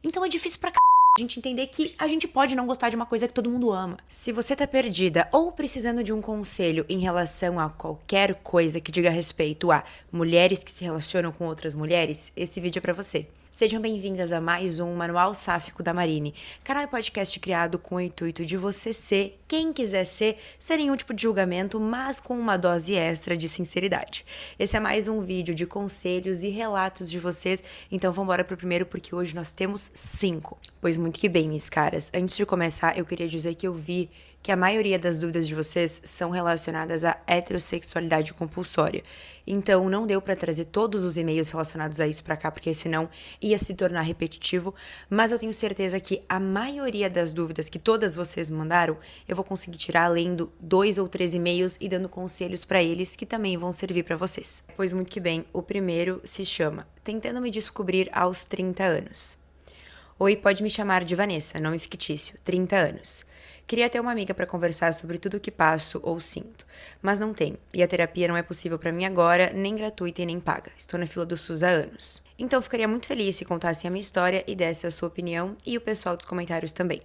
Então é difícil pra a gente entender que a gente pode não gostar de uma coisa que todo mundo ama. Se você tá perdida ou precisando de um conselho em relação a qualquer coisa que diga respeito a mulheres que se relacionam com outras mulheres, esse vídeo é pra você. Sejam bem-vindas a mais um Manual Sáfico da Marine, canal e podcast criado com o intuito de você ser quem quiser ser, sem nenhum tipo de julgamento, mas com uma dose extra de sinceridade. Esse é mais um vídeo de conselhos e relatos de vocês, então vamos embora pro primeiro porque hoje nós temos 5. Pois muito que bem, minhas caras. Antes de começar, eu queria dizer que eu vi que a maioria das dúvidas de vocês são relacionadas à heterossexualidade compulsória. Então, não deu pra trazer todos os e-mails relacionados a isso pra cá, porque senão ia se tornar repetitivo, mas eu tenho certeza que a maioria das dúvidas que todas vocês mandaram, eu vou conseguir tirar lendo 2 ou 3 e-mails e dando conselhos pra eles que também vão servir pra vocês. Pois muito que bem, o primeiro se chama Tentando me descobrir aos 30 anos. Oi, pode me chamar de Vanessa, nome fictício, 30 anos. Queria ter uma amiga para conversar sobre tudo o que passo ou sinto, mas não tenho, e a terapia não é possível para mim agora, nem gratuita e nem paga. Estou na fila do SUS há anos. Então ficaria muito feliz se contasse a minha história e desse a sua opinião e o pessoal dos comentários também.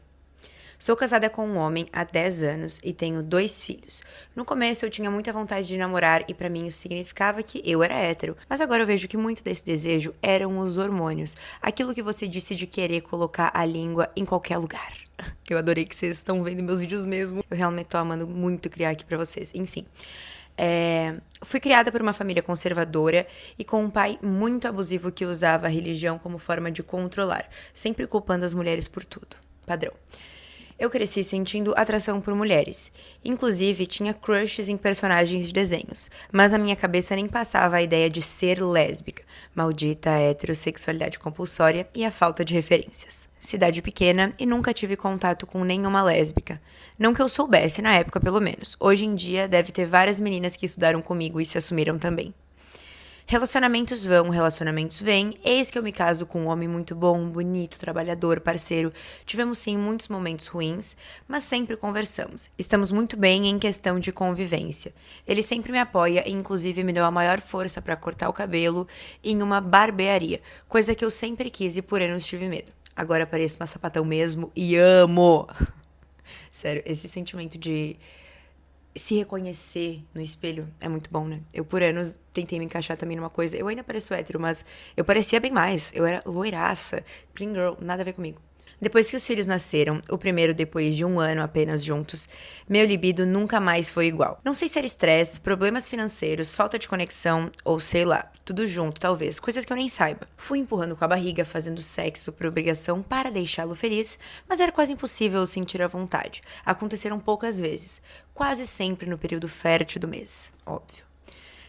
Sou casada com um homem há 10 anos e tenho 2 filhos. No começo eu tinha muita vontade de namorar e pra mim isso significava que eu era hétero, mas agora eu vejo que muito desse desejo eram os hormônios, aquilo que você disse de querer colocar a língua em qualquer lugar. Eu adorei que vocês estão vendo meus vídeos mesmo. Eu realmente tô amando muito criar aqui pra vocês. Enfim. Fui criada por uma família conservadora e com um pai muito abusivo que usava a religião como forma de controlar, sempre culpando as mulheres por tudo. Padrão. Eu cresci sentindo atração por mulheres. Inclusive, tinha crushes em personagens de desenhos. Mas na minha cabeça nem passava a ideia de ser lésbica. Maldita heterossexualidade compulsória e a falta de referências. Cidade pequena e nunca tive contato com nenhuma lésbica. Não que eu soubesse, na época pelo menos. Hoje em dia, deve ter várias meninas que estudaram comigo e se assumiram também. Relacionamentos vão, relacionamentos vêm. Eis que eu me caso com um homem muito bom, bonito, trabalhador, parceiro. Tivemos sim muitos momentos ruins, mas sempre conversamos. Estamos muito bem em questão de convivência. Ele sempre me apoia e inclusive me deu a maior força para cortar o cabelo em uma barbearia, coisa que eu sempre quis e por anos tive medo. Agora pareço uma sapatão mesmo e amo! Sério, esse sentimento de se reconhecer no espelho é muito bom, né? Eu, por anos, tentei me encaixar também numa coisa. Eu ainda pareço hétero, mas eu parecia bem mais. Eu era loiraça, clean girl, nada a ver comigo. Depois que os filhos nasceram, o primeiro depois de 1 ano apenas juntos, meu libido nunca mais foi igual. Não sei se era estresse, problemas financeiros, falta de conexão ou sei lá, tudo junto talvez, coisas que eu nem saiba. Fui empurrando com a barriga, fazendo sexo por obrigação para deixá-lo feliz, mas era quase impossível eu sentir a vontade. Aconteceram poucas vezes, quase sempre no período fértil do mês, óbvio.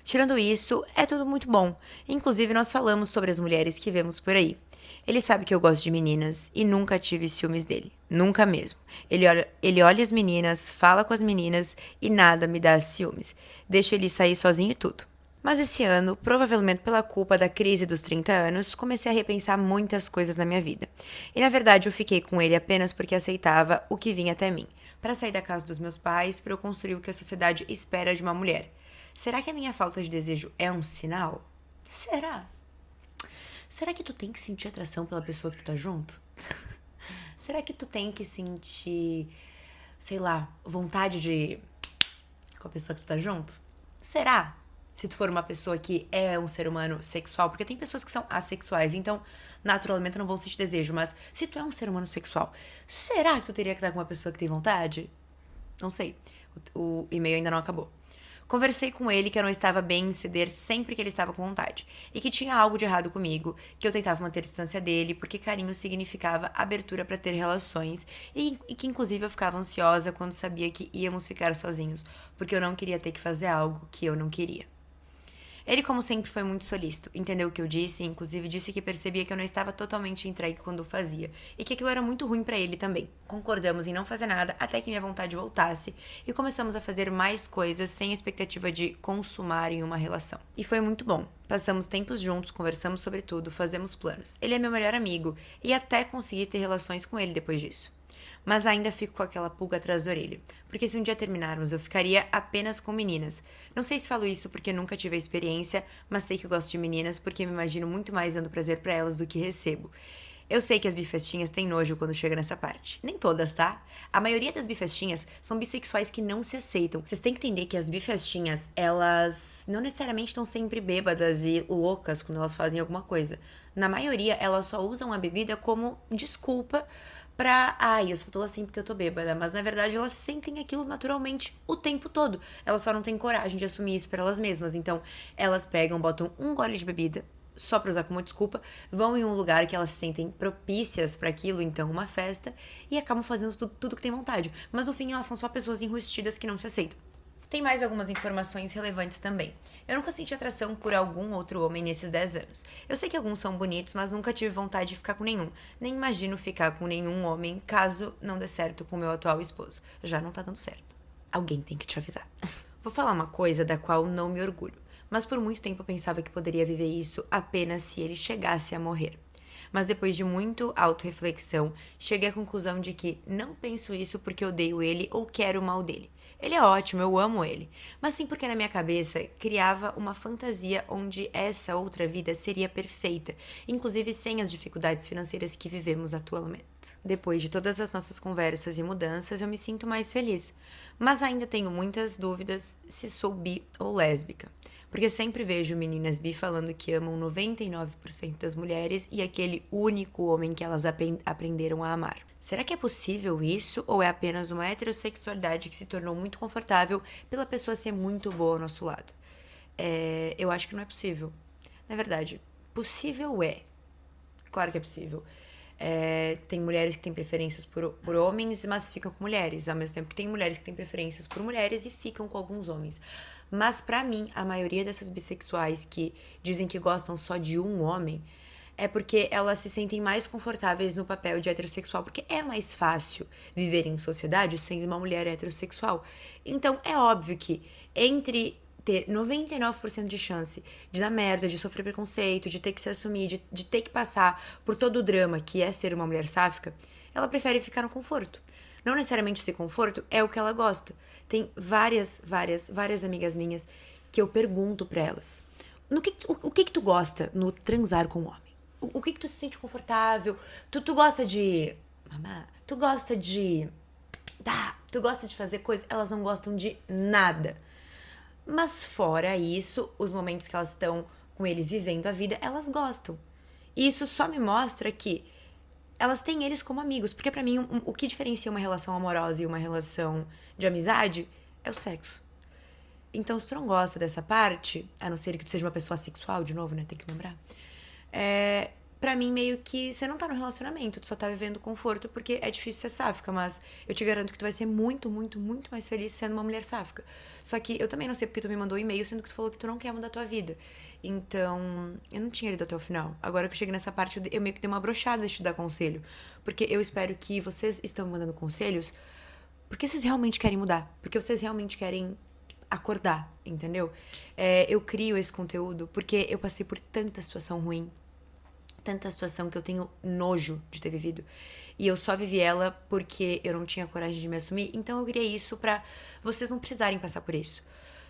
Tirando isso, é tudo muito bom. Inclusive, nós falamos sobre as mulheres que vemos por aí. Ele sabe que eu gosto de meninas e nunca tive ciúmes dele. Nunca mesmo. Ele olha as meninas, fala com as meninas e nada me dá ciúmes. Deixo ele sair sozinho e tudo. Mas esse ano, provavelmente pela culpa da crise dos 30 anos, comecei a repensar muitas coisas na minha vida. E na verdade eu fiquei com ele apenas porque aceitava o que vinha até mim. Para sair da casa dos meus pais, para eu construir o que a sociedade espera de uma mulher. Será que a minha falta de desejo é um sinal? Será? Será que tu tem que sentir atração pela pessoa que tu tá junto? Será que tu tem que sentir, sei lá, vontade de com a pessoa que tu tá junto? Será? Se tu for uma pessoa que é um ser humano sexual, porque tem pessoas que são assexuais, então naturalmente não vão sentir desejo, mas se tu é um ser humano sexual, será que tu teria que estar com uma pessoa que tem vontade? Não sei. O e-mail ainda não acabou. Conversei com ele que eu não estava bem em ceder sempre que ele estava com vontade. E que tinha algo de errado comigo, que eu tentava manter a distância dele, porque carinho significava abertura para ter relações. E que inclusive eu ficava ansiosa quando sabia que íamos ficar sozinhos, porque eu não queria ter que fazer algo que eu não queria. Ele, como sempre, foi muito solícito, entendeu o que eu disse e inclusive disse que percebia que eu não estava totalmente entregue quando o fazia e que aquilo era muito ruim pra ele também. Concordamos em não fazer nada até que minha vontade voltasse e começamos a fazer mais coisas sem expectativa de consumar em uma relação. E foi muito bom. Passamos tempos juntos, conversamos sobre tudo, fazemos planos. Ele é meu melhor amigo e até consegui ter relações com ele depois disso. Mas ainda fico com aquela pulga atrás da orelha, porque se um dia terminarmos eu ficaria apenas com meninas. Não sei se falo isso porque nunca tive a experiência, mas sei que eu gosto de meninas porque me imagino muito mais dando prazer pra elas do que recebo. Eu sei que as bifestinhas têm nojo quando chega nessa parte. Nem todas, tá? A maioria das bifestinhas são bissexuais que não se aceitam. Vocês têm que entender que as bifestinhas, elas não necessariamente estão sempre bêbadas e loucas quando elas fazem alguma coisa. Na maioria, elas só usam a bebida como desculpa pra... Ai, eu só tô assim porque eu tô bêbada. Mas, na verdade, elas sentem aquilo naturalmente o tempo todo. Elas só não têm coragem de assumir isso pra elas mesmas. Então, elas pegam, botam um gole de bebida só pra usar como desculpa, vão em um lugar que elas se sentem propícias pra aquilo, então uma festa, e acabam fazendo tudo que tem vontade. Mas no fim elas são só pessoas enrustidas que não se aceitam. Tem mais algumas informações relevantes também. Eu nunca senti atração por algum outro homem nesses 10 anos. Eu sei que alguns são bonitos, mas nunca tive vontade de ficar com nenhum. Nem imagino ficar com nenhum homem caso não dê certo com o meu atual esposo. Já não tá dando certo. Alguém tem que te avisar. Vou falar uma coisa da qual não me orgulho. Mas por muito tempo eu pensava que poderia viver isso apenas se ele chegasse a morrer. Mas depois de muito autorreflexão, cheguei à conclusão de que não penso isso porque odeio ele ou quero o mal dele. Ele é ótimo, eu amo ele. Mas sim porque na minha cabeça criava uma fantasia onde essa outra vida seria perfeita, inclusive sem as dificuldades financeiras que vivemos atualmente. Depois de todas as nossas conversas e mudanças, eu me sinto mais feliz. Mas ainda tenho muitas dúvidas se sou bi ou lésbica. Porque sempre vejo meninas bi falando que amam 99% das mulheres e aquele único homem que elas aprenderam a amar. Será que é possível isso ou é apenas uma heterossexualidade que se tornou muito confortável pela pessoa ser muito boa ao nosso lado? Eu acho que não é possível. Na verdade, possível é. Claro que é possível. Tem mulheres que têm preferências por homens, mas ficam com mulheres. Ao mesmo tempo que tem mulheres que têm preferências por mulheres e ficam com alguns homens. Mas pra mim, a maioria dessas bissexuais que dizem que gostam só de um homem é porque elas se sentem mais confortáveis no papel de heterossexual, porque é mais fácil viver em sociedade sendo uma mulher heterossexual. Então, é óbvio que entre ter 99% de chance de dar merda, de sofrer preconceito, de ter que se assumir, de ter que passar por todo o drama que é ser uma mulher sáfica, ela prefere ficar no conforto. Não necessariamente esse conforto é o que ela gosta. Tem várias amigas minhas que eu pergunto pra elas: o que tu gosta no transar com um homem? O que tu se sente confortável? Tu gosta de mamar? Tu gosta de tu gosta de fazer coisas? Elas não gostam de nada. Mas fora isso, os momentos que elas estão com eles vivendo a vida, elas gostam. E isso só me mostra que elas têm eles como amigos. Porque pra mim, o que diferencia uma relação amorosa e uma relação de amizade é o sexo. Então, se tu não gosta dessa parte, a não ser que tu seja uma pessoa sexual, de novo, né? Tem que lembrar. Pra mim, meio que você não tá no relacionamento, tu só tá vivendo conforto porque é difícil ser sáfica, mas eu te garanto que tu vai ser muito, muito, muito mais feliz sendo uma mulher sáfica. Só que eu também não sei porque tu me mandou um e-mail sendo que tu falou que tu não quer mudar a tua vida. Então, eu não tinha lido até o final. Agora que eu cheguei nessa parte, eu meio que dei uma brochada de te dar conselho. Porque eu espero que vocês estão mandando conselhos porque vocês realmente querem mudar. Porque vocês realmente querem acordar, entendeu? Eu crio esse conteúdo porque eu passei por tanta situação ruim, tanta situação que eu tenho nojo de ter vivido. E eu só vivi ela porque eu não tinha coragem de me assumir. Então eu criei isso pra vocês não precisarem passar por isso.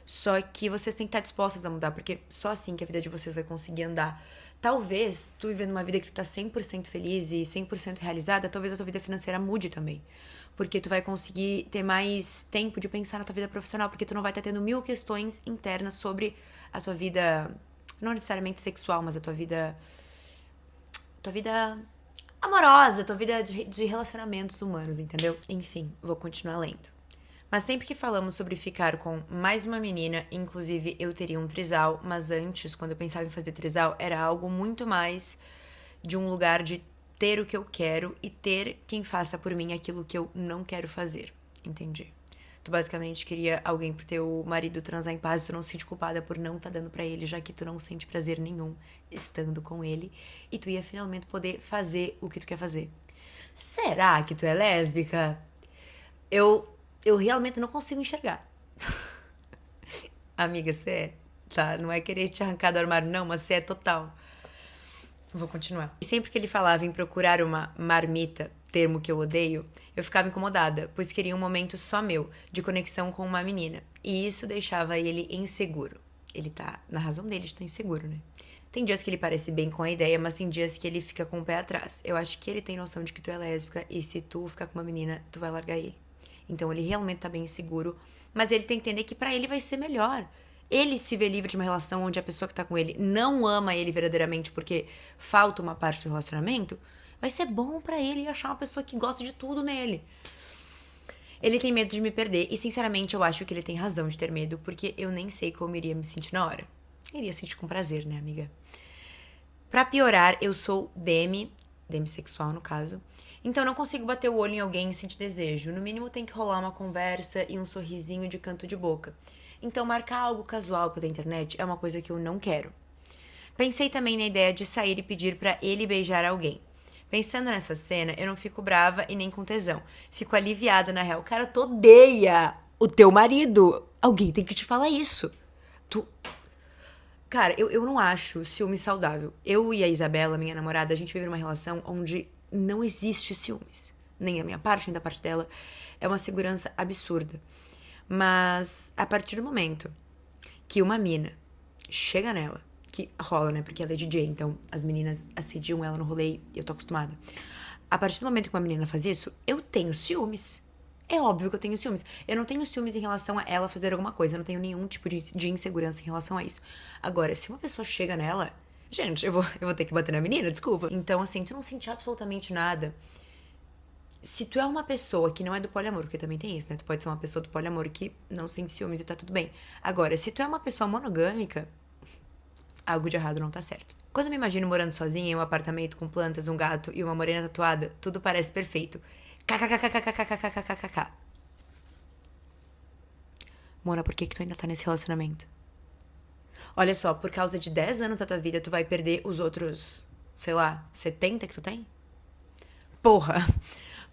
Só que vocês têm que estar dispostas a mudar, porque só assim que a vida de vocês vai conseguir andar. Talvez, tu vivendo uma vida que tu tá 100% feliz e 100% realizada, talvez a tua vida financeira mude também. Porque tu vai conseguir ter mais tempo de pensar na tua vida profissional, porque tu não vai estar tendo 1000 questões internas sobre a tua vida, não necessariamente sexual, mas a tua vida amorosa, tua vida de relacionamentos humanos, entendeu? Enfim, vou continuar lendo. Mas sempre que falamos sobre ficar com mais uma menina, inclusive eu teria um trisal, mas antes, quando eu pensava em fazer trisal, era algo muito mais de um lugar de ter o que eu quero e ter quem faça por mim aquilo que eu não quero fazer. Entendi. Tu basicamente queria alguém pro teu marido transar em paz e tu não se sente culpada por não tá dando pra ele, já que tu não sente prazer nenhum estando com ele. E tu ia finalmente poder fazer o que tu quer fazer. Será que tu é lésbica? Eu realmente não consigo enxergar. Amiga, você é, tá? Não é querer te arrancar do armário, não, mas você é total. Vou continuar. E sempre que ele falava em procurar uma marmita, termo que eu odeio, eu ficava incomodada, pois queria um momento só meu, de conexão com uma menina. E isso deixava ele inseguro. Ele tá na razão dele de estar inseguro, né? Tem dias que ele parece bem com a ideia, mas tem dias que ele fica com o pé atrás. Eu acho que ele tem noção de que tu é lésbica e se tu ficar com uma menina, tu vai largar ele. Então ele realmente tá bem inseguro, mas ele tem que entender que pra ele vai ser melhor. Ele se vê livre de uma relação onde a pessoa que tá com ele não ama ele verdadeiramente porque falta uma parte do relacionamento, vai ser bom pra ele achar uma pessoa que gosta de tudo nele. Ele tem medo de me perder e, sinceramente, eu acho que ele tem razão de ter medo, porque eu nem sei como iria me sentir na hora. Iria sentir com prazer, né, amiga? Pra piorar, eu sou demissexual no caso, então não consigo bater o olho em alguém e sentir desejo. No mínimo tem que rolar uma conversa e um sorrisinho de canto de boca. Então marcar algo casual pela internet é uma coisa que eu não quero. Pensei também na ideia de sair e pedir pra ele beijar alguém. Pensando nessa cena, eu não fico brava e nem com tesão. Fico aliviada, na real. Cara, tu odeia o teu marido. Alguém tem que te falar isso. Tu... Cara, eu não acho ciúme saudável. Eu e a Isabela, minha namorada, a gente vive numa relação onde não existe ciúmes. Nem a minha parte, nem da parte dela. É uma segurança absurda. Mas, a partir do momento que uma mina chega nela, que rola, né? Porque ela é DJ, então as meninas assediam ela no rolê e eu tô acostumada. A partir do momento que uma menina faz isso, eu tenho ciúmes. É óbvio que eu tenho ciúmes. Eu não tenho ciúmes em relação a ela fazer alguma coisa. Eu não tenho nenhum tipo de insegurança em relação a isso. Agora, se uma pessoa chega nela... Gente, eu vou ter que bater na menina, desculpa. Então, assim, tu não sente absolutamente nada. Se tu é uma pessoa que não é do poliamor, porque também tem isso, né? Tu pode ser uma pessoa do poliamor que não sente ciúmes e tá tudo bem. Agora, se tu é uma pessoa monogâmica, algo de errado não tá certo. Quando eu me imagino morando sozinha em um apartamento com plantas, um gato e uma morena tatuada, tudo parece perfeito. KKKKKKKKKKKK. Mona, por que tu ainda tá nesse relacionamento? Olha só, por causa de 10 anos da tua vida, tu vai perder os outros, sei lá, 70 que tu tem? Porra!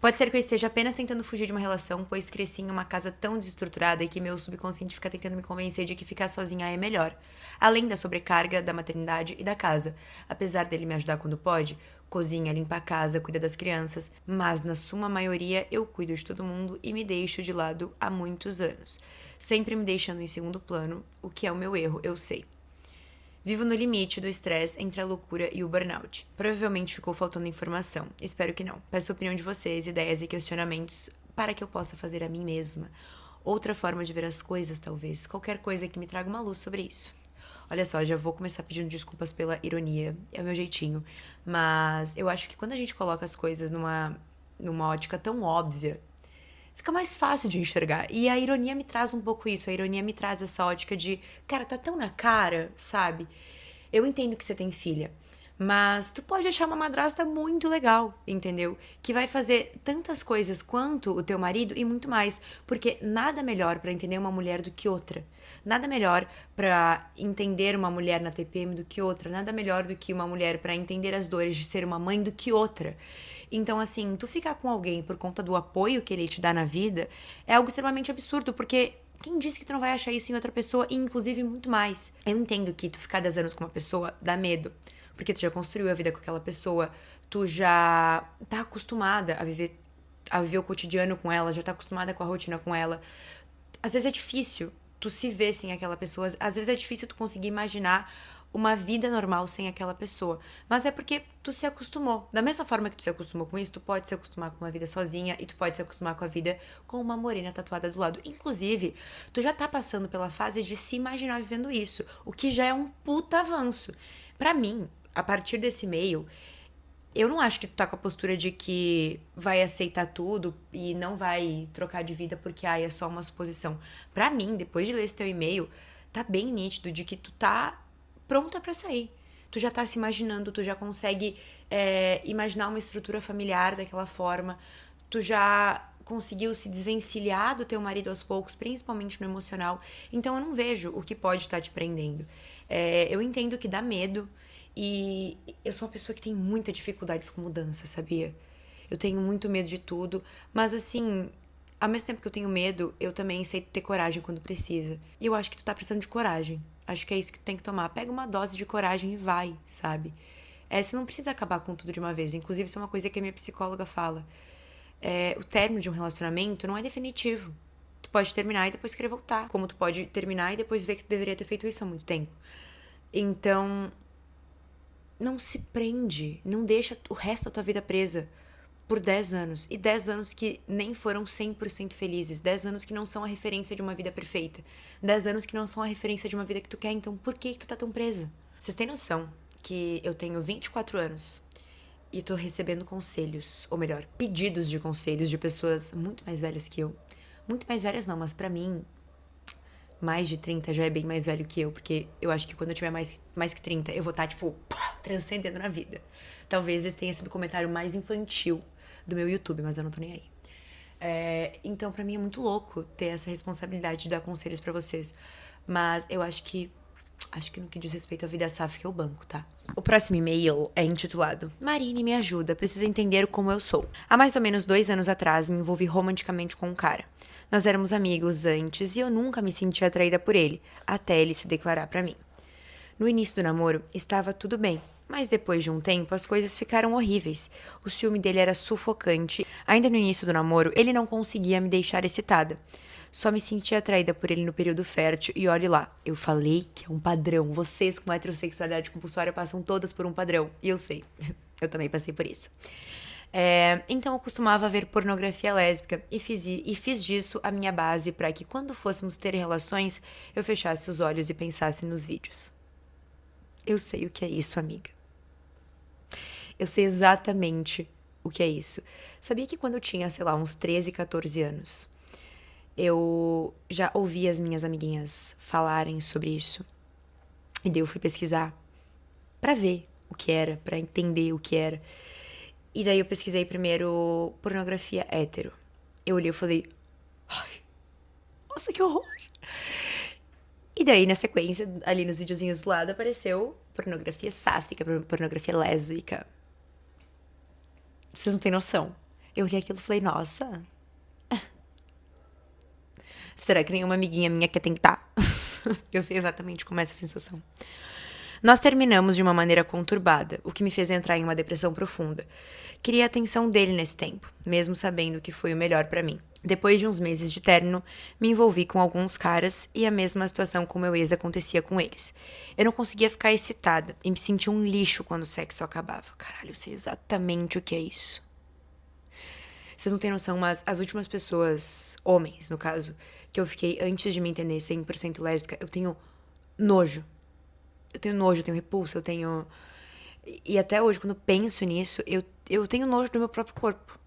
Pode ser que eu esteja apenas tentando fugir de uma relação, pois cresci em uma casa tão desestruturada e que meu subconsciente fica tentando me convencer de que ficar sozinha é melhor. Além da sobrecarga da maternidade e da casa. Apesar dele me ajudar quando pode, cozinha, limpa a casa, cuida das crianças, mas na suma maioria eu cuido de todo mundo e me deixo de lado há muitos anos. Sempre me deixando em segundo plano, o que é o meu erro, eu sei. Vivo no limite do estresse entre a loucura e o burnout. Provavelmente ficou faltando informação. Espero que não. Peço a opinião de vocês, ideias e questionamentos para que eu possa fazer a mim mesma. Outra forma de ver as coisas, talvez. Qualquer coisa que me traga uma luz sobre isso. Olha só, já vou começar pedindo desculpas pela ironia. É o meu jeitinho. Mas eu acho que quando a gente coloca as coisas numa ótica tão óbvia, fica mais fácil de enxergar. E a ironia me traz um pouco isso. A ironia me traz essa ótica de, cara, tá tão na cara, sabe? Eu entendo que você tem filha, mas tu pode achar uma madrasta muito legal, entendeu? Que vai fazer tantas coisas quanto o teu marido e muito mais, porque nada melhor pra entender uma mulher do que outra. Nada melhor pra entender uma mulher na TPM do que outra. Nada melhor do que uma mulher pra entender as dores de ser uma mãe do que outra. Então, assim, tu ficar com alguém por conta do apoio que ele te dá na vida é algo extremamente absurdo, porque quem disse que tu não vai achar isso em outra pessoa, e inclusive muito mais? Eu entendo que tu ficar 10 anos com uma pessoa dá medo, porque tu já construiu a vida com aquela pessoa, tu já tá acostumada a viver o cotidiano com ela, já tá acostumada com a rotina com ela. Às vezes é difícil tu se ver sem aquela pessoa, às vezes é difícil tu conseguir imaginar uma vida normal sem aquela pessoa. Mas é porque tu se acostumou. Da mesma forma que tu se acostumou com isso, tu pode se acostumar com uma vida sozinha e tu pode se acostumar com a vida com uma morena tatuada do lado. Inclusive, tu já tá passando pela fase de se imaginar vivendo isso, o que já é um puta avanço. Pra mim, a partir desse meio, eu não acho que tu tá com a postura de que vai aceitar tudo e não vai trocar de vida porque, é só uma suposição. Pra mim, depois de ler esse teu e-mail, tá bem nítido de que tu tá pronta pra sair. Tu já tá se imaginando, tu já consegue imaginar uma estrutura familiar daquela forma, tu já conseguiu se desvencilhar do teu marido aos poucos, principalmente no emocional. Então eu não vejo o que pode estar te prendendo. Eu entendo que dá medo e eu sou uma pessoa que tem muita dificuldades com mudança, sabia? Eu tenho muito medo de tudo, mas assim, ao mesmo tempo que eu tenho medo, eu também sei ter coragem quando precisa. E eu acho que tu tá precisando de coragem. Acho que é isso que tu tem que tomar. Pega uma dose de coragem e vai, sabe? Você não precisa acabar com tudo de uma vez. Inclusive, isso é uma coisa que a minha psicóloga fala. O término de um relacionamento não é definitivo. Tu pode terminar e depois querer voltar. Como tu pode terminar e depois ver que tu deveria ter feito isso há muito tempo. Então, não se prende, não deixa o resto da tua vida presa por 10 anos. E 10 anos que nem foram 100% felizes. 10 anos que não são a referência de uma vida perfeita. 10 anos que não são a referência de uma vida que tu quer. Então, por que tu tá tão preso? Vocês têm noção que eu tenho 24 anos e tô recebendo conselhos, ou melhor, pedidos de conselhos de pessoas muito mais velhas que eu. Muito mais velhas não, mas pra mim, mais de 30 já é bem mais velho que eu, porque eu acho que quando eu tiver mais que 30, eu vou estar, tipo, transcendendo na vida. Talvez esse tenha sido o comentário mais infantil do meu YouTube, mas eu não tô nem aí. Então, pra mim é muito louco ter essa responsabilidade de dar conselhos pra vocês. Mas eu acho que no que diz respeito à vida sáfica é o banco, tá? O próximo e-mail é intitulado Marine, me ajuda, precisa entender como eu sou. Há mais ou menos 2 anos atrás, me envolvi romanticamente com um cara. Nós éramos amigos antes e eu nunca me senti atraída por ele, até ele se declarar pra mim. No início do namoro, estava tudo bem, mas depois de um tempo as coisas ficaram horríveis. O ciúme dele era sufocante. Ainda no início do namoro, ele não conseguia me deixar excitada. Só me sentia atraída por ele no período fértil e olhe lá, eu falei que é um padrão. Vocês com heterossexualidade compulsória passam todas por um padrão. E eu sei, eu também passei por isso. Então eu costumava ver pornografia lésbica e fiz disso a minha base para que quando fôssemos ter relações, eu fechasse os olhos e pensasse nos vídeos. Eu sei o que é isso, amiga. Eu sei exatamente o que é isso. Sabia que quando eu tinha, sei lá, uns 13, 14 anos, eu já ouvi as minhas amiguinhas falarem sobre isso. E daí eu fui pesquisar pra ver o que era, pra entender o que era. E daí eu pesquisei primeiro pornografia hétero. Eu olhei e falei, ai, nossa, que horror. E daí, na sequência, ali nos videozinhos do lado, apareceu pornografia sáfica, pornografia lésbica. Vocês não têm noção. Eu olhei aquilo e falei, nossa, será que nenhuma amiguinha minha quer tentar? Eu sei exatamente como é essa sensação. Nós terminamos de uma maneira conturbada, o que me fez entrar em uma depressão profunda. Queria a atenção dele nesse tempo, mesmo sabendo que foi o melhor pra mim. Depois de uns meses de término, me envolvi com alguns caras e a mesma situação com meu ex acontecia com eles. Eu não conseguia ficar excitada e me sentia um lixo quando o sexo acabava. Caralho, eu sei exatamente o que é isso. Vocês não têm noção, mas as últimas pessoas, homens no caso, que eu fiquei antes de me entender 100% lésbica, eu tenho nojo. Eu tenho nojo, eu tenho repulso, eu tenho... E até hoje, quando eu penso nisso, eu tenho nojo do meu próprio corpo.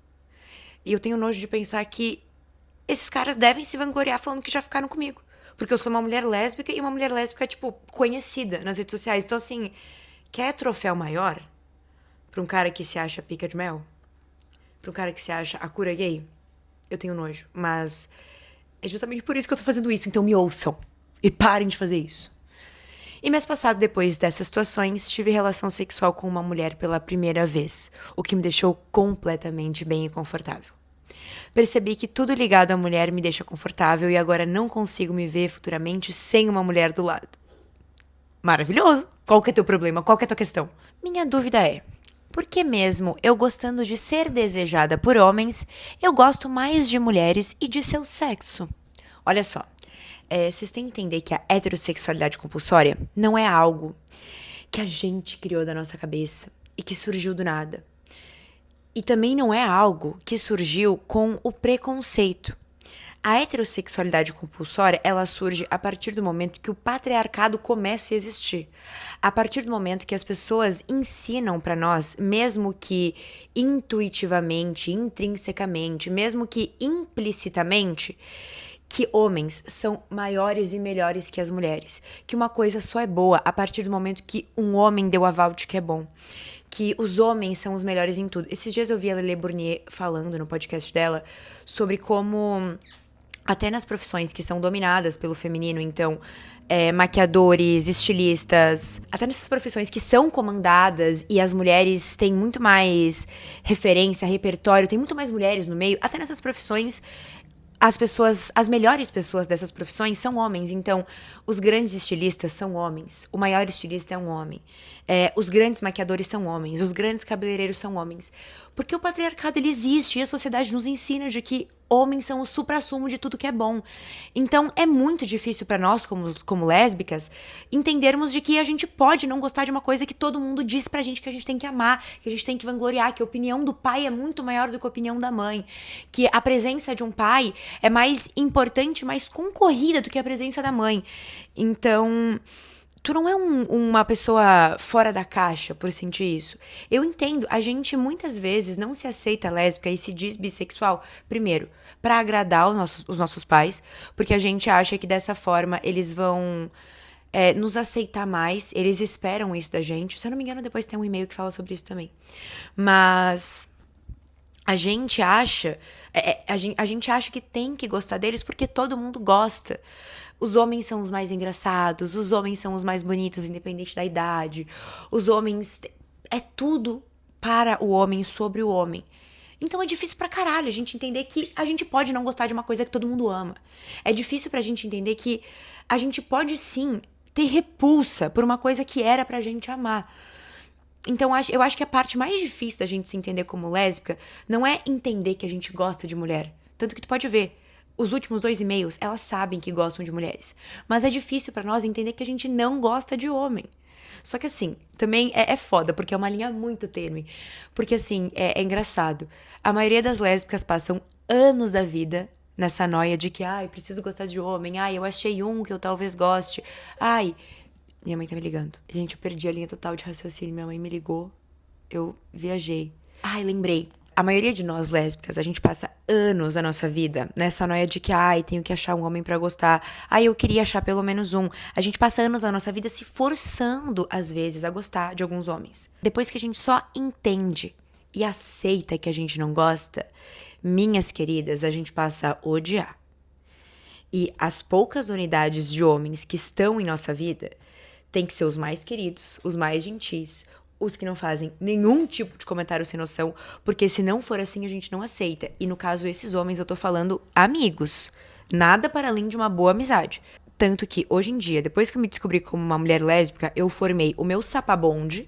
E eu tenho nojo de pensar que esses caras devem se vangloriar falando que já ficaram comigo. Porque eu sou uma mulher lésbica e uma mulher lésbica, tipo, conhecida nas redes sociais. Então, assim, quer troféu maior pra um cara que se acha pica de mel? Pra um cara que se acha a cura gay? Eu tenho nojo. Mas é justamente por isso que eu tô fazendo isso. Então me ouçam. E parem de fazer isso. E mês passado, depois dessas situações, tive relação sexual com uma mulher pela primeira vez. O que me deixou completamente bem e confortável. Percebi que tudo ligado à mulher me deixa confortável e agora não consigo me ver futuramente sem uma mulher do lado. Maravilhoso! Qual que é teu problema? Qual que é tua questão? Minha dúvida é, por que mesmo eu gostando de ser desejada por homens, eu gosto mais de mulheres e de seu sexo? Olha só, vocês têm que entender que a heterossexualidade compulsória não é algo que a gente criou da nossa cabeça e que surgiu do nada. E também não é algo que surgiu com o preconceito. A heterossexualidade compulsória, ela surge a partir do momento que o patriarcado começa a existir. A partir do momento que as pessoas ensinam pra nós, mesmo que intuitivamente, intrinsecamente, mesmo que implicitamente, que homens são maiores e melhores que as mulheres. Que uma coisa só é boa a partir do momento que um homem deu aval de que é bom. Que os homens são os melhores em tudo. Esses dias eu vi a Lele Bournier falando no podcast dela sobre como, até nas profissões que são dominadas pelo feminino, então, maquiadores, estilistas, até nessas profissões que são comandadas e as mulheres têm muito mais referência, repertório, tem muito mais mulheres no meio, até nessas profissões, as melhores pessoas dessas profissões são homens. Então, os grandes estilistas são homens. O maior estilista é um homem. Os grandes maquiadores são homens, os grandes cabeleireiros são homens. Porque o patriarcado, ele existe e a sociedade nos ensina de que homens são o suprassumo de tudo que é bom. Então, é muito difícil pra nós, como lésbicas, entendermos de que a gente pode não gostar de uma coisa que todo mundo diz pra gente que a gente tem que amar, que a gente tem que vangloriar, que a opinião do pai é muito maior do que a opinião da mãe, que a presença de um pai é mais importante, mais concorrida do que a presença da mãe. Então, tu não é uma pessoa fora da caixa por sentir isso. Eu entendo, a gente muitas vezes não se aceita lésbica e se diz bissexual, primeiro, pra agradar os nossos pais, porque a gente acha que dessa forma eles vão nos aceitar mais, eles esperam isso da gente. Se eu não me engano, depois tem um e-mail que fala sobre isso também. Mas a gente acha, a gente acha que tem que gostar deles porque todo mundo gosta. Os homens são os mais engraçados, os homens são os mais bonitos, independente da idade. Os homens. É tudo para o homem, sobre o homem. Então é difícil pra caralho a gente entender que a gente pode não gostar de uma coisa que todo mundo ama. É difícil pra gente entender que a gente pode sim ter repulsa por uma coisa que era pra gente amar. Então, eu acho que a parte mais difícil da gente se entender como lésbica não é entender que a gente gosta de mulher. Tanto que tu pode ver, os últimos 2 e-mails, elas sabem que gostam de mulheres. Mas é difícil pra nós entender que a gente não gosta de homem. Só que assim, também é foda, porque é uma linha muito tênue. Porque assim, é engraçado. A maioria das lésbicas passam anos da vida nessa noia de que, ai, preciso gostar de homem. Ai, eu achei um que eu talvez goste. Ai, minha mãe tá me ligando. Gente, eu perdi a linha total de raciocínio. Minha mãe me ligou. Eu viajei. Ai, lembrei. A maioria de nós lésbicas, a gente passa anos da nossa vida nessa noia de que, ai, tenho que achar um homem pra gostar. Ai, eu queria achar pelo menos um. A gente passa anos da nossa vida se forçando, às vezes, a gostar de alguns homens. Depois que a gente só entende e aceita que a gente não gosta, minhas queridas, a gente passa a odiar. E as poucas unidades de homens que estão em nossa vida tem que ser os mais queridos, os mais gentis, os que não fazem nenhum tipo de comentário sem noção, porque se não for assim, a gente não aceita. E no caso, esses homens, eu tô falando amigos. Nada para além de uma boa amizade. Tanto que, hoje em dia, depois que eu me descobri como uma mulher lésbica, eu formei o meu sapabonde,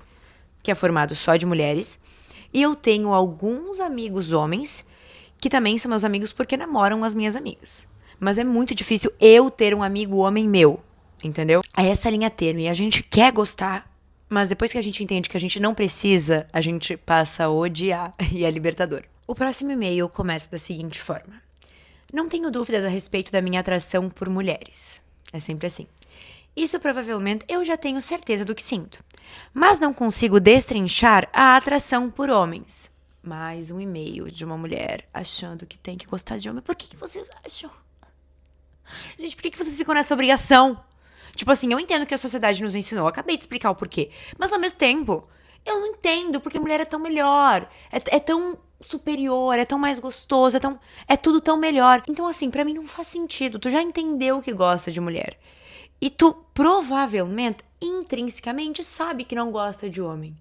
que é formado só de mulheres, e eu tenho alguns amigos homens, que também são meus amigos porque namoram as minhas amigas. Mas é muito difícil eu ter um amigo homem meu, entendeu? É essa linha tênue. A gente quer gostar, mas depois que a gente entende que a gente não precisa, a gente passa a odiar e é libertador. O próximo e-mail começa da seguinte forma. Não tenho dúvidas a respeito da minha atração por mulheres. É sempre assim. Isso provavelmente eu já tenho certeza do que sinto. Mas não consigo destrinchar a atração por homens. Mais um e-mail de uma mulher achando que tem que gostar de homem. Por que vocês acham? Gente, por que vocês ficam nessa obrigação? Tipo assim, eu entendo que a sociedade nos ensinou, eu acabei de explicar o porquê. Mas ao mesmo tempo, eu não entendo porque mulher é tão melhor, é tão superior, é tão mais gostoso, é tudo tão melhor. Então assim, pra mim não faz sentido. Tu já entendeu que gosta de mulher. E tu provavelmente, intrinsecamente, sabe que não gosta de homem.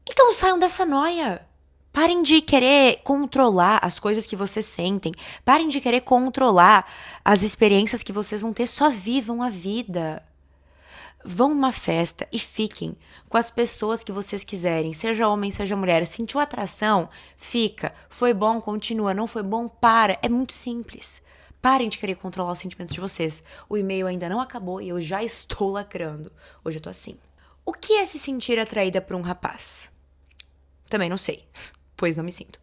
Então saiam dessa noia. Parem de querer controlar as coisas que vocês sentem. Parem de querer controlar as experiências que vocês vão ter. Só vivam a vida. Vão numa festa e fiquem com as pessoas que vocês quiserem. Seja homem, seja mulher. Sentiu atração? Fica. Foi bom? Continua. Não foi bom? Para. É muito simples. Parem de querer controlar os sentimentos de vocês. O e-mail ainda não acabou e eu já estou lacrando. Hoje eu tô assim. O que é se sentir atraída por um rapaz? Também não sei, pois não me sinto.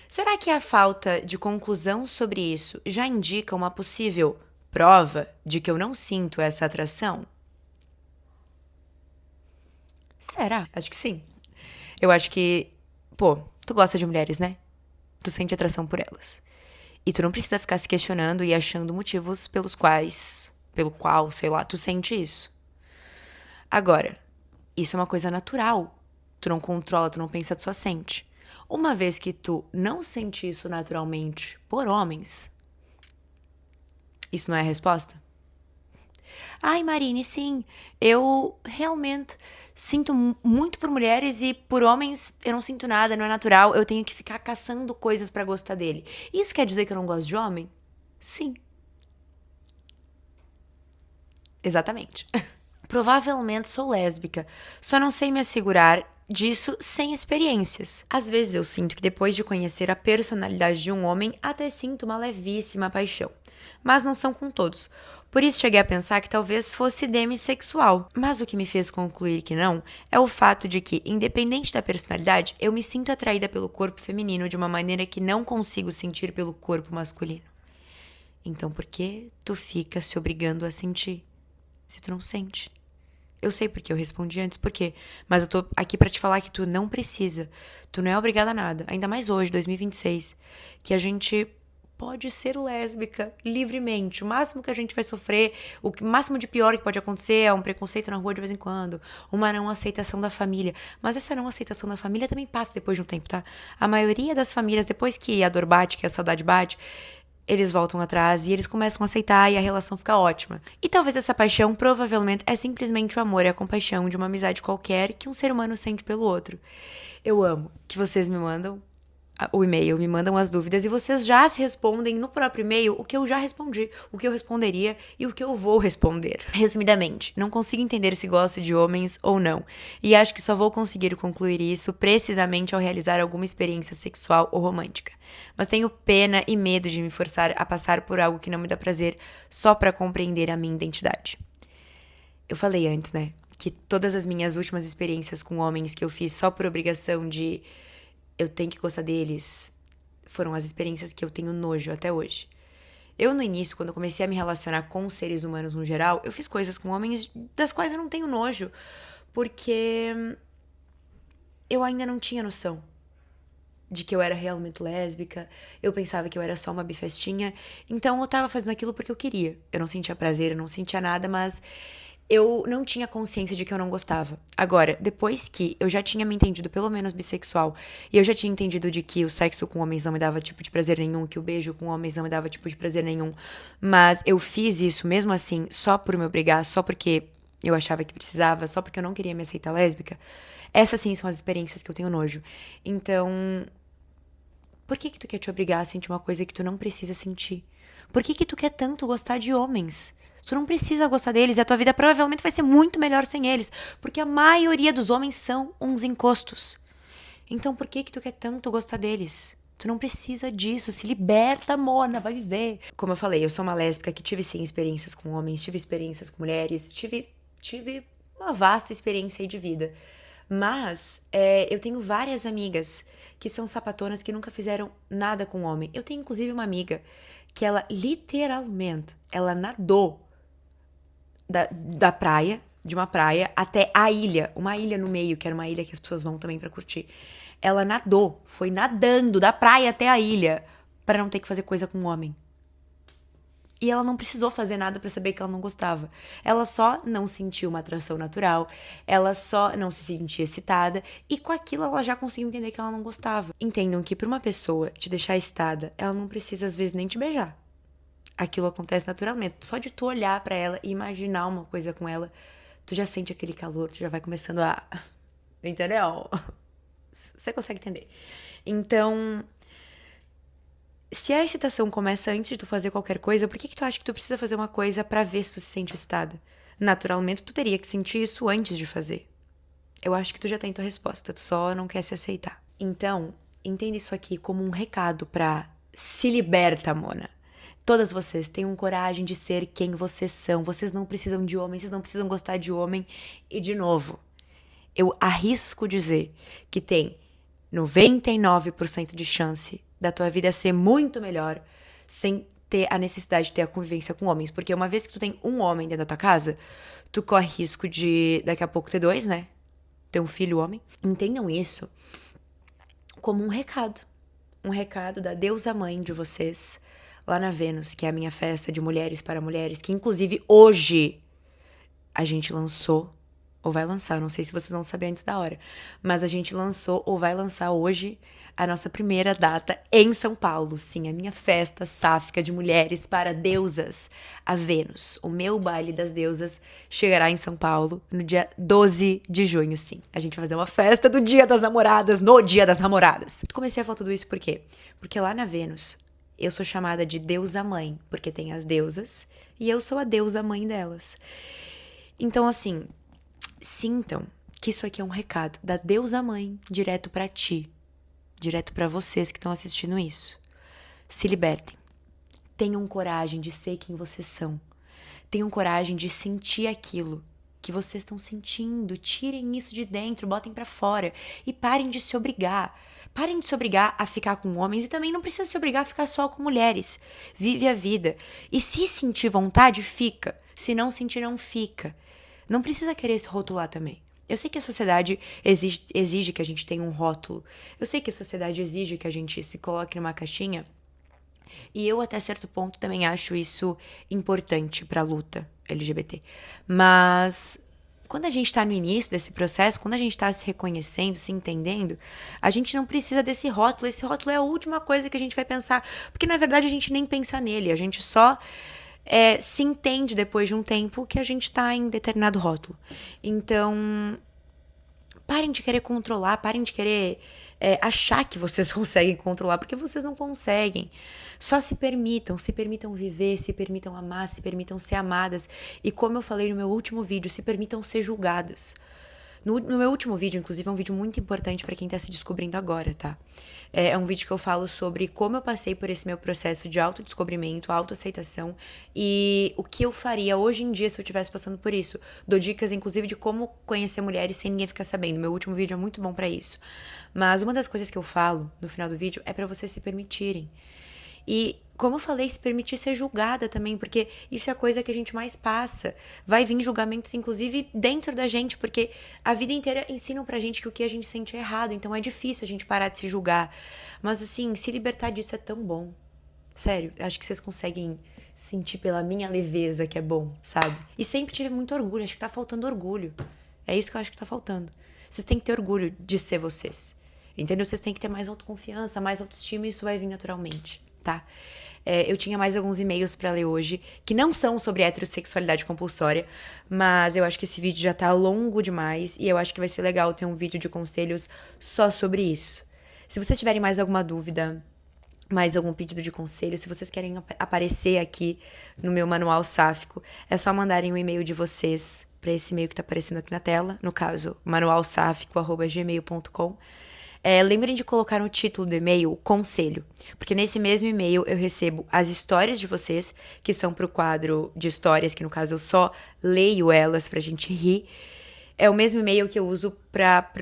Será que a falta de conclusão sobre isso já indica uma possível prova de que eu não sinto essa atração? Será? Acho que sim. Eu acho que, pô, tu gosta de mulheres, né? Tu sente atração por elas. E tu não precisa ficar se questionando e achando motivos pelo qual, sei lá, tu sente isso. Agora, isso é uma coisa natural. Tu não controla, tu não pensa, tu só sente. Uma vez que tu não sente isso naturalmente por homens, isso não é a resposta? Ai, Marine, sim, eu realmente sinto muito por mulheres e por homens eu não sinto nada, não é natural, eu tenho que ficar caçando coisas pra gostar dele. Isso quer dizer que eu não gosto de homem? Sim. Exatamente. Provavelmente sou lésbica, só não sei me assegurar disso sem experiências. Às vezes eu sinto que depois de conhecer a personalidade de um homem, até sinto uma levíssima paixão. Mas não são com todos. Por isso cheguei a pensar que talvez fosse demissexual. Mas o que me fez concluir que não é o fato de que, independente da personalidade, eu me sinto atraída pelo corpo feminino de uma maneira que não consigo sentir pelo corpo masculino. Então por que tu fica se obrigando a sentir, se tu não sente? Eu sei porque eu respondi antes, por quê? Mas eu tô aqui pra te falar que tu não precisa. Tu não é obrigada a nada. Ainda mais hoje, 2026, que a gente pode ser lésbica livremente. O máximo que a gente vai sofrer, o máximo de pior que pode acontecer é um preconceito na rua de vez em quando, uma não aceitação da família. Mas essa não aceitação da família também passa depois de um tempo, tá? A maioria das famílias, depois que a dor bate, que a saudade bate, eles voltam atrás e eles começam a aceitar e a relação fica ótima. E talvez essa paixão provavelmente é simplesmente o amor e a compaixão de uma amizade qualquer que um ser humano sente pelo outro. Eu amo que vocês me mandam o e-mail, me mandam as dúvidas e vocês já se respondem no próprio e-mail o que eu já respondi, o que eu responderia e o que eu vou responder. Resumidamente, não consigo entender se gosto de homens ou não, e acho que só vou conseguir concluir isso precisamente ao realizar alguma experiência sexual ou romântica. Mas tenho pena e medo de me forçar a passar por algo que não me dá prazer só para compreender a minha identidade. Eu falei antes, né, que todas as minhas últimas experiências com homens que eu fiz só por obrigação de eu tenho que gostar deles, foram as experiências que eu tenho nojo até hoje. Eu, no início, quando eu comecei a me relacionar com seres humanos no geral, eu fiz coisas com homens das quais eu não tenho nojo, porque eu ainda não tinha noção de que eu era realmente lésbica, eu pensava que eu era só uma bifestinha, então eu tava fazendo aquilo porque eu queria. Eu não sentia prazer, eu não sentia nada, mas eu não tinha consciência de que eu não gostava. Agora, depois que eu já tinha me entendido pelo menos bissexual, e eu já tinha entendido de que o sexo com homens não me dava tipo de prazer nenhum, que o beijo com homens não me dava tipo de prazer nenhum, mas eu fiz isso mesmo assim, só por me obrigar, só porque eu achava que precisava, só porque eu não queria me aceitar lésbica, essas sim são as experiências que eu tenho nojo. Então, por que tu quer te obrigar a sentir uma coisa que tu não precisa sentir? Por que tu quer tanto gostar de homens? Tu não precisa gostar deles e a tua vida provavelmente vai ser muito melhor sem eles, porque a maioria dos homens são uns encostos. Então por que tu quer tanto gostar deles? Tu não precisa disso, se liberta, Mona, vai viver. Como eu falei, eu sou uma lésbica que tive sim experiências com homens, tive experiências com mulheres, tive uma vasta experiência aí de vida. Mas eu tenho várias amigas que são sapatonas que nunca fizeram nada com homem. Eu tenho inclusive uma amiga que ela literalmente, ela nadou da praia, de uma praia, até a ilha, uma ilha no meio, que era uma ilha que as pessoas vão também pra curtir. Ela nadou, foi nadando da praia até a ilha, pra não ter que fazer coisa com um homem. E ela não precisou fazer nada pra saber que ela não gostava. Ela só não sentiu uma atração natural, ela só não se sentia excitada, e com aquilo ela já conseguiu entender que ela não gostava. Entendam que pra uma pessoa te deixar excitada, ela não precisa às vezes nem te beijar. Aquilo acontece naturalmente. Só de tu olhar pra ela e imaginar uma coisa com ela, tu já sente aquele calor, tu já vai começando a... Entendeu? Você consegue entender. Então, se a excitação começa antes de tu fazer qualquer coisa, por que tu acha que tu precisa fazer uma coisa pra ver se tu se sente excitada? Naturalmente, tu teria que sentir isso antes de fazer. Eu acho que tu já tem tua resposta, tu só não quer se aceitar. Então, entenda isso aqui como um recado pra se liberta, Mona. Todas vocês tenham coragem de ser quem vocês são. Vocês não precisam de homem, vocês não precisam gostar de homem. E, de novo, eu arrisco dizer que tem 99% de chance da tua vida ser muito melhor sem ter a necessidade de ter a convivência com homens. Porque uma vez que tu tem um homem dentro da tua casa, tu corre risco de, daqui a pouco, ter dois, né? Ter um filho homem. Entendam isso como um recado. Um recado da deusa mãe de vocês, lá na Vênus, que é a minha festa de mulheres para mulheres, que inclusive hoje a gente lançou, ou vai lançar, não sei se vocês vão saber antes da hora, mas a gente lançou ou vai lançar hoje a nossa primeira data em São Paulo. Sim, a minha festa sáfica de mulheres para deusas, a Vênus. O meu baile das deusas chegará em São Paulo no dia 12 de junho, sim. A gente vai fazer uma festa do Dia das Namoradas, no Dia das Namoradas. Comecei a falar tudo isso por quê? Porque lá na Vênus, eu sou chamada de deusa mãe, porque tem as deusas, e eu sou a deusa mãe delas. Então, assim, sintam que isso aqui é um recado da deusa mãe direto pra ti, direto pra vocês que estão assistindo isso. Se libertem. Tenham coragem de ser quem vocês são. Tenham coragem de sentir aquilo que vocês estão sentindo. Tirem isso de dentro, botem pra fora e parem de se obrigar. Parem de se obrigar a ficar com homens e também não precisa se obrigar a ficar só com mulheres. Vive a vida. E se sentir vontade, fica. Se não sentir, não fica. Não precisa querer se rotular também. Eu sei que a sociedade exige que a gente tenha um rótulo. Eu sei que a sociedade exige que a gente se coloque numa caixinha. E eu, até certo ponto, também acho isso importante pra luta LGBT. Mas quando a gente tá no início desse processo, quando a gente tá se reconhecendo, se entendendo, a gente não precisa desse rótulo. Esse rótulo é a última coisa que a gente vai pensar. Porque, na verdade, a gente nem pensa nele. A gente só se entende depois de um tempo que a gente tá em determinado rótulo. Então, parem de querer controlar, parem de querer achar que vocês conseguem controlar, porque vocês não conseguem. Só se permitam viver, se permitam amar, se permitam ser amadas. E como eu falei no meu último vídeo, se permitam ser julgadas. No meu último vídeo, inclusive, é um vídeo muito importante pra quem tá se descobrindo agora, tá? É um vídeo que eu falo sobre como eu passei por esse meu processo de autodescobrimento, autoaceitação e o que eu faria hoje em dia se eu estivesse passando por isso. Dou dicas, inclusive, de como conhecer mulheres sem ninguém ficar sabendo. Meu último vídeo é muito bom pra isso. Mas uma das coisas que eu falo no final do vídeo é pra vocês se permitirem. E, como eu falei, se permitir ser julgada também, porque isso é a coisa que a gente mais passa. Vai vir julgamentos, inclusive, dentro da gente, porque a vida inteira ensinam pra gente que o que a gente sente é errado, então é difícil a gente parar de se julgar. Mas, assim, se libertar disso é tão bom. Sério, acho que vocês conseguem sentir pela minha leveza que é bom, sabe? E sempre tive muito orgulho, acho que tá faltando orgulho. É isso que eu acho que tá faltando. Vocês têm que ter orgulho de ser vocês. Entendeu? Vocês têm que ter mais autoconfiança, mais autoestima e isso vai vir naturalmente, tá? Eu tinha mais alguns e-mails pra ler hoje, que não são sobre heterossexualidade compulsória, mas eu acho que esse vídeo já tá longo demais e eu acho que vai ser legal ter um vídeo de conselhos só sobre isso. Se vocês tiverem mais alguma dúvida, mais algum pedido de conselho, se vocês querem aparecer aqui no meu manual sáfico, é só mandarem um e-mail de vocês pra esse e-mail que tá aparecendo aqui na tela, no caso, manualsáfico@gmail.com. Lembrem de colocar no título do e-mail conselho, porque nesse mesmo e-mail eu recebo as histórias de vocês, que são pro quadro de histórias, que no caso eu só leio elas pra gente rir. É o mesmo e-mail que eu uso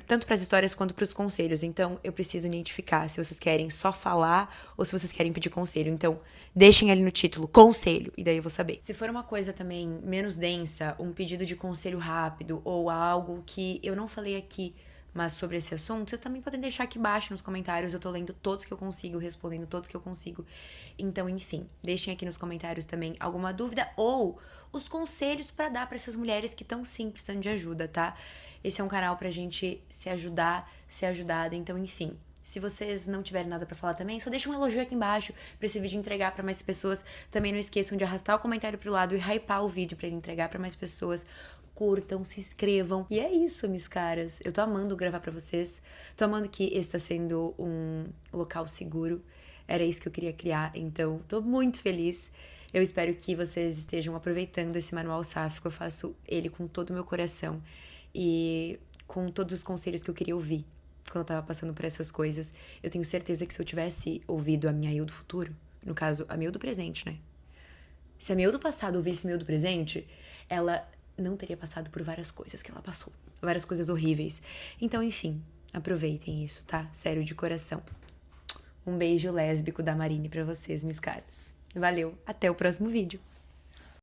tanto para as histórias quanto para os conselhos. Então, eu preciso identificar se vocês querem só falar ou se vocês querem pedir conselho. Então, deixem ali no título, conselho, e daí eu vou saber. Se for uma coisa também menos densa, um pedido de conselho rápido ou algo que eu não falei aqui, mas sobre esse assunto, vocês também podem deixar aqui embaixo nos comentários. Eu tô lendo todos que eu consigo, respondendo todos que eu consigo. Então, enfim, deixem aqui nos comentários também alguma dúvida ou os conselhos pra dar pra essas mulheres que estão sim precisando de ajuda, tá? Esse é um canal pra gente se ajudar, ser ajudada. Então, enfim, se vocês não tiverem nada pra falar também, só deixa um elogio aqui embaixo pra esse vídeo entregar pra mais pessoas. Também não esqueçam de arrastar o comentário pro lado e hypar o vídeo pra ele entregar pra mais pessoas. Curtam, se inscrevam. E é isso, minhas caras. Eu tô amando gravar pra vocês. Tô amando que esse tá sendo um local seguro. Era isso que eu queria criar, então tô muito feliz. Eu espero que vocês estejam aproveitando esse manual sáfico. Eu faço ele com todo o meu coração e com todos os conselhos que eu queria ouvir quando eu tava passando por essas coisas. Eu tenho certeza que se eu tivesse ouvido a minha eu do futuro, no caso, a minha eu do presente, né? Se a minha eu do passado ouvisse a minha eu do presente, ela não teria passado por várias coisas que ela passou. Várias coisas horríveis. Então, enfim, aproveitem isso, tá? Sério, de coração. Um beijo lésbico da Marine pra vocês, minhas caras. Valeu, até o próximo vídeo.